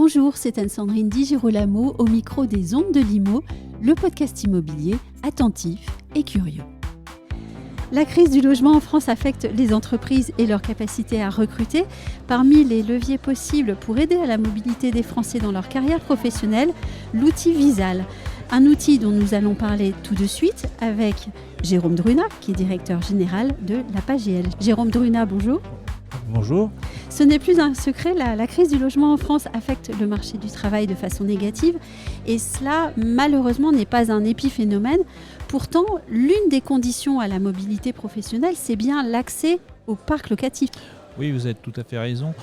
Bonjour, c'est Anne-Sandrine Di Girolamo au micro des Ondes de Limo, le podcast immobilier attentif et curieux. La crise du logement en France affecte les entreprises et leur capacité à recruter. Parmi les leviers possibles pour aider à la mobilité des Français dans leur carrière professionnelle, l'outil Visal. Un outil dont nous allons parler tout de suite avec Jérôme Druna, qui est directeur général de la PAGL. Jérôme Druna, bonjour. Bonjour. Ce n'est plus un secret, la crise du logement en France affecte le marché du travail de façon négative et cela, malheureusement, n'est pas un épiphénomène. Pourtant, l'une des conditions à la mobilité professionnelle, c'est bien l'accès au parc locatif. Oui, vous avez tout à fait raison.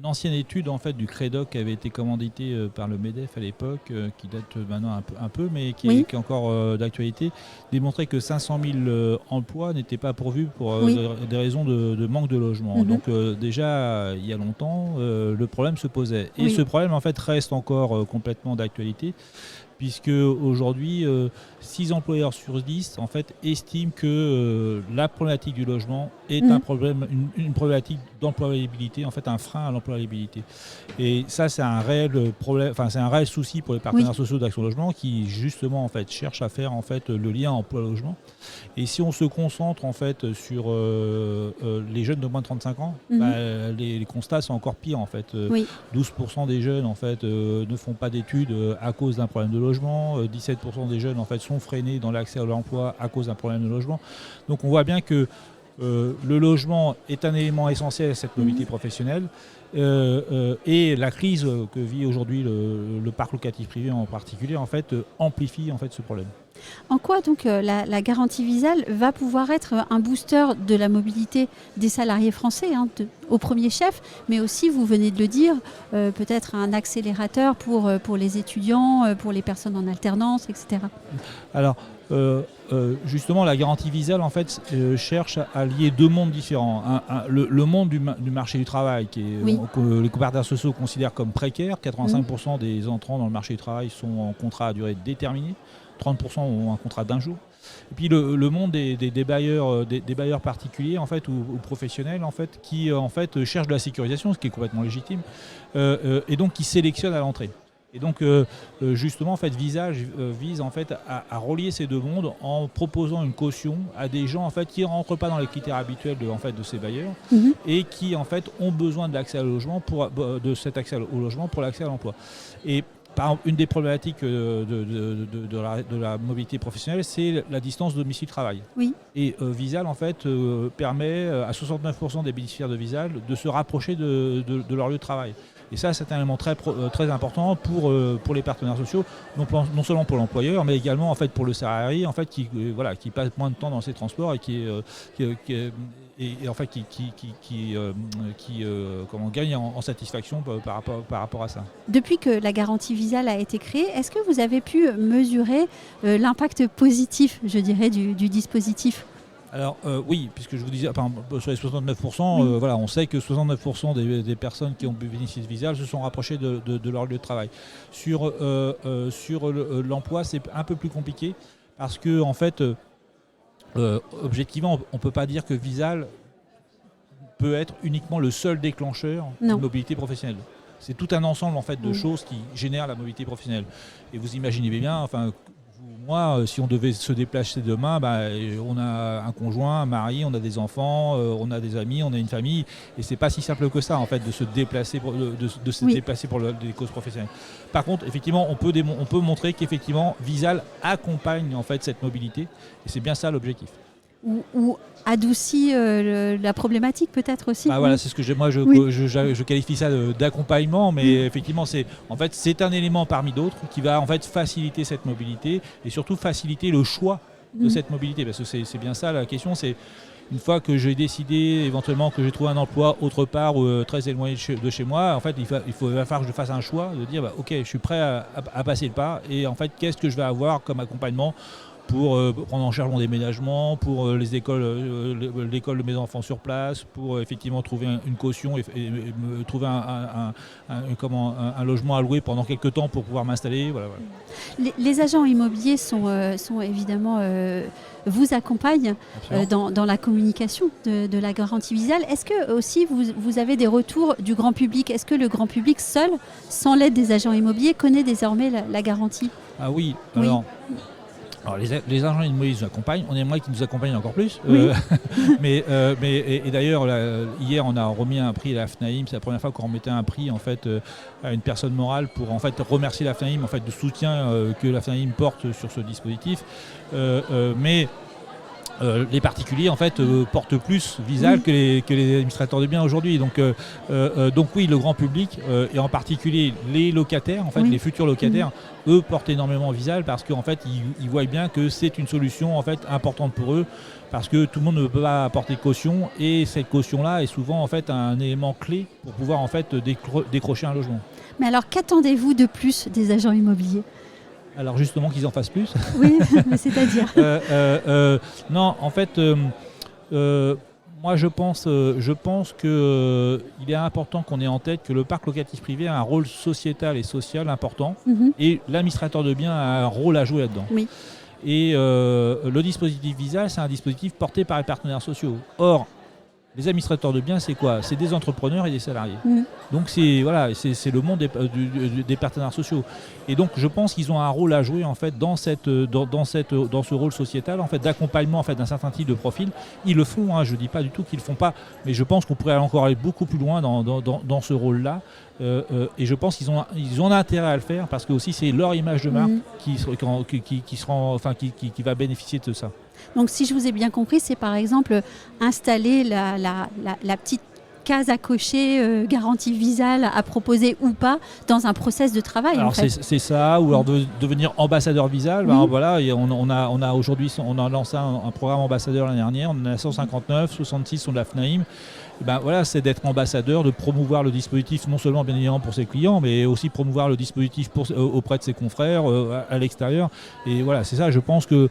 Une ancienne étude en fait, du Crédoc qui avait été commanditée par le MEDEF à l'époque, qui date maintenant un peu mais qui est encore d'actualité, démontrait que 500 000 emplois n'étaient pas pourvus pour des raisons de manque de logement. Donc déjà, il y a longtemps, le problème se posait. Et ce problème en fait, reste encore complètement d'actualité, puisque aujourd'hui, 6 employeurs sur 10 en fait, estiment que la problématique du logement est un problème, une problématique d'employabilité, en fait un frein à l'employabilité. Et ça, c'est un réel problème, enfin c'est un réel souci pour les partenaires sociaux d'Action Logement qui justement en fait cherchent à faire en fait le lien emploi-logement. Et si on se concentre en fait sur les jeunes de moins de 35 ans, les constats sont encore pires en fait. 12% des jeunes en fait ne font pas d'études à cause d'un problème de logement. 17% des jeunes en fait sont freinés dans l'accès à l'emploi à cause d'un problème de logement. Donc on voit bien que le logement est un élément essentiel à cette mobilité professionnelle et la crise que vit aujourd'hui le parc locatif privé en particulier en fait amplifie en fait ce problème. En quoi donc la garantie Visal va pouvoir être un booster de la mobilité des salariés français au premier chef, mais aussi, vous venez de le dire, peut-être un accélérateur pour les étudiants, pour les personnes en alternance, etc. Alors, justement, la garantie Visal en fait cherche à lier deux mondes différents. Le monde du marché du travail, que les partenaires sociaux considèrent comme précaire. 85% des entrants dans le marché du travail sont en contrat à durée déterminée. 30% ont un contrat d'un jour. Et puis le monde des bailleurs particuliers en fait, ou professionnels en fait, qui en fait, cherchent de la sécurisation, ce qui est complètement légitime, et donc qui sélectionnent à l'entrée. Et donc justement en fait, Visal vise en fait, à relier ces deux mondes en proposant une caution à des gens en fait, qui ne rentrent pas dans les critères habituels de ces bailleurs et qui en fait, ont besoin de l'accès au logement de cet accès au logement pour l'accès à l'emploi. Et par exemple, une des problématiques de la mobilité professionnelle, c'est la distance domicile-travail. Et Visal, en fait, permet à 69% des bénéficiaires de Visal de se rapprocher de leur lieu de travail. Et ça, c'est un élément très important pour les partenaires sociaux, non seulement pour l'employeur, mais également en fait, pour le salarié en fait, qui passe moins de temps dans ses transports et qui gagne en satisfaction par rapport à ça. Depuis que la garantie Visal a été créée, est-ce que vous avez pu mesurer l'impact positif, je dirais, du dispositif ? Alors oui, puisque je vous disais, sur les 69%, on sait que 69% des personnes qui ont bénéficié de Visal se sont rapprochées de leur lieu de travail. Sur l'emploi, c'est un peu plus compliqué parce que en fait, objectivement, on ne peut pas dire que Visal peut être uniquement le seul déclencheur de mobilité professionnelle. C'est tout un ensemble en fait, de choses qui génèrent la mobilité professionnelle. Et vous imaginez bien, moi, si on devait se déplacer demain, on a un conjoint, un mari, on a des enfants, on a des amis, on a une famille, et c'est pas si simple que ça en fait de se déplacer pour des causes professionnelles. Par contre, effectivement, on peut montrer qu'effectivement Visal accompagne en fait cette mobilité, et c'est bien ça l'objectif. Ou adoucit la problématique peut-être aussi. Voilà, c'est ce que je qualifie ça d'accompagnement, mais effectivement c'est un élément parmi d'autres qui va en fait faciliter cette mobilité et surtout faciliter le choix de cette mobilité, parce que c'est bien ça la question. C'est une fois que j'ai décidé éventuellement que j'ai trouvé un emploi autre part ou très éloigné de chez moi, en fait il va falloir que je fasse un choix de dire ok, je suis prêt à passer le pas, et en fait qu'est-ce que je vais avoir comme accompagnement pour prendre en charge mon déménagement, pour l'école de mes enfants sur place, pour effectivement trouver une caution et me trouver un logement à louer pendant quelques temps pour pouvoir m'installer. Voilà. Les agents immobiliers sont évidemment vous accompagnent dans la communication de la garantie Visale. Est-ce que aussi vous avez des retours du grand public? Est-ce que le grand public seul, sans l'aide des agents immobiliers, connaît désormais la garantie? Ah oui, alors les agents immobiliers nous accompagnent, on aimerait qu'ils nous accompagnent encore plus. Oui. Mais d'ailleurs, hier, on a remis un prix à la FNAIM. C'est la première fois qu'on remettait un prix en fait, à une personne morale pour en fait, remercier la FNAIM en fait, du soutien que la FNAIM porte sur ce dispositif. Les particuliers en fait portent plus Visale que les administrateurs de biens aujourd'hui. Donc oui, le grand public et en particulier les locataires, en fait, les futurs locataires, eux portent énormément Visale parce qu'en fait ils voient bien que c'est une solution en fait importante pour eux parce que tout le monde ne peut pas apporter de caution et cette caution-là est souvent en fait un élément clé pour pouvoir en fait décrocher un logement. Mais alors qu'attendez-vous de plus des agents immobiliers ? Alors justement qu'ils en fassent plus. Oui, mais c'est-à-dire non, en fait, moi je pense qu'il est important qu'on ait en tête que le parc locatif privé a un rôle sociétal et social important et l'administrateur de biens a un rôle à jouer là-dedans. Oui. Et le dispositif Visale, c'est un dispositif porté par les partenaires sociaux. Or, les administrateurs de biens, c'est quoi? C'est des entrepreneurs et des salariés. Donc c'est le monde des partenaires sociaux. Et donc je pense qu'ils ont un rôle à jouer en fait dans ce rôle sociétal en fait d'accompagnement en fait d'un certain type de profil. Ils le font, hein, je dis pas du tout qu'ils le font pas, mais je pense qu'on pourrait encore aller beaucoup plus loin dans ce rôle-là. Et je pense qu'ils ont intérêt à le faire parce que aussi c'est leur image de marque qui va bénéficier de ça. Donc si je vous ai bien compris, c'est par exemple installer la petite case à cocher, garantie Visale à proposer ou pas dans un process de travail. Alors en fait. c'est ça, ou alors devenir ambassadeur Visale. Ben, voilà, on a aujourd'hui lancé un programme ambassadeur l'année dernière, on en a 159, 66 sont de la FNAIM. Ben voilà, c'est d'être ambassadeur, de promouvoir le dispositif non seulement bien évidemment pour ses clients, mais aussi promouvoir le dispositif auprès de ses confrères à l'extérieur. Et voilà, c'est ça. Je pense que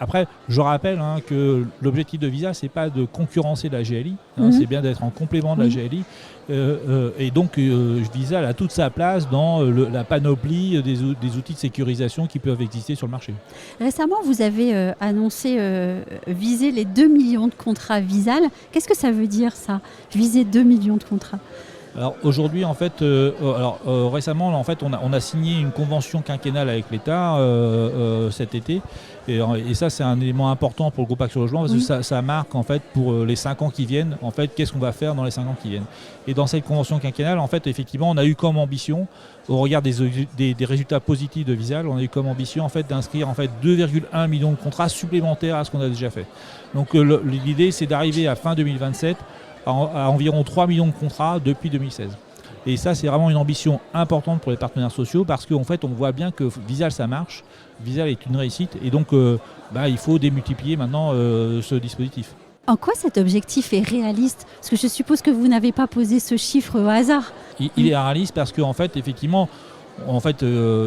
après, je rappelle que l'objectif de Visale, c'est pas de concurrencer la GLI, c'est bien d'être en complément de la GLI. Et donc Visale a toute sa place dans la panoplie des outils de sécurisation qui peuvent exister sur le marché. Récemment, vous avez annoncé viser les 2 millions de contrats Visale. Qu'est-ce que ça veut dire ça, viser 2 millions de contrats? Alors aujourd'hui, en fait, récemment, en fait, on a signé une convention quinquennale avec l'État cet été, et ça, c'est un élément important pour le groupe Action Logement parce que ça marque en fait pour les 5 ans qui viennent. En fait, qu'est-ce qu'on va faire dans les 5 ans qui viennent? Et dans cette convention quinquennale, en fait, effectivement, on a eu comme ambition, au regard des résultats positifs de Visale, on a eu comme ambition en fait d'inscrire en fait 2,1 millions de contrats supplémentaires à ce qu'on a déjà fait. Donc l'idée, c'est d'arriver à fin 2027 à environ 3 millions de contrats depuis 2016. Et ça, c'est vraiment une ambition importante pour les partenaires sociaux parce qu'en fait, on voit bien que Visale, ça marche. Visale est une réussite et donc il faut démultiplier maintenant ce dispositif. En quoi cet objectif est réaliste? Parce que je suppose que vous n'avez pas posé ce chiffre au hasard. Il est réaliste parce qu'en fait, effectivement,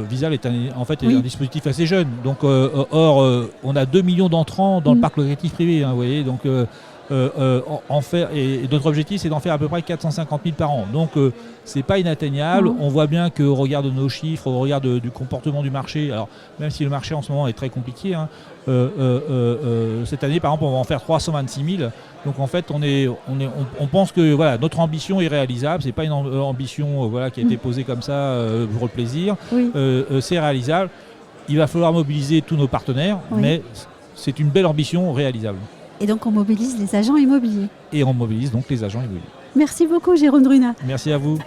Visale est un dispositif assez jeune. Donc, on a 2 millions d'entrants dans le parc locatif privé. Vous voyez, donc et notre objectif, c'est d'en faire à peu près 450 000 par an. Donc, c'est pas inatteignable. On voit bien qu'au regard de nos chiffres, au regard du comportement du marché, alors même si le marché en ce moment est très compliqué, cette année, par exemple, on va en faire 326 000. Donc, en fait, on pense que voilà, notre ambition est réalisable. C'est pas une ambition qui a été posée comme ça pour le plaisir. C'est réalisable. Il va falloir mobiliser tous nos partenaires, mais c'est une belle ambition réalisable. Et donc on mobilise les agents immobiliers. Et on mobilise donc les agents immobiliers. Merci beaucoup Jérôme Druna. Merci à vous.